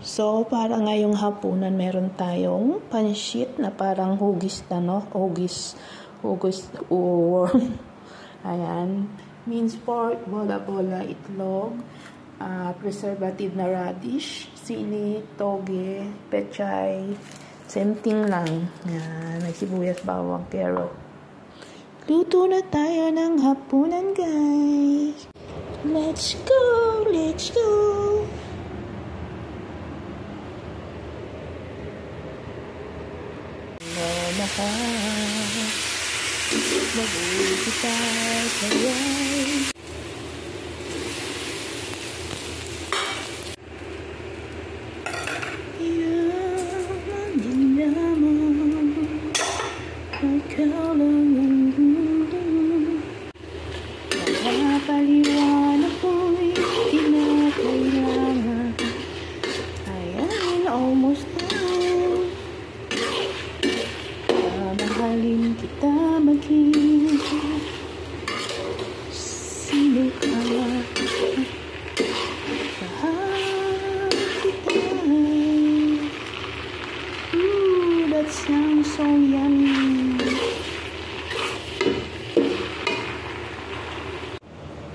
So, para ngayong hapunan, meron tayong pansit na parang hugis na, no? Hugis, ayan. Minced pork, bola-bola, itlog, preservative na radish, sili, toge, pechay, same thing lang. Ayan, may sibuyas, bawang, carrot. Luto na tayo ng hapunan, guys. Let's go! Let's go! Mabuhay kita sayay. Yaman din naman, ikaw lang ang mundo. Nakapaliwanag ko'y kinakailangan. Ayan, almost now. Mahalin kita maging sino ka mahal kita. Ooh, that sounds so yummy.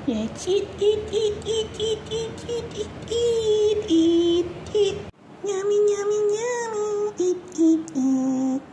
Let's eat. Yummy. Eat.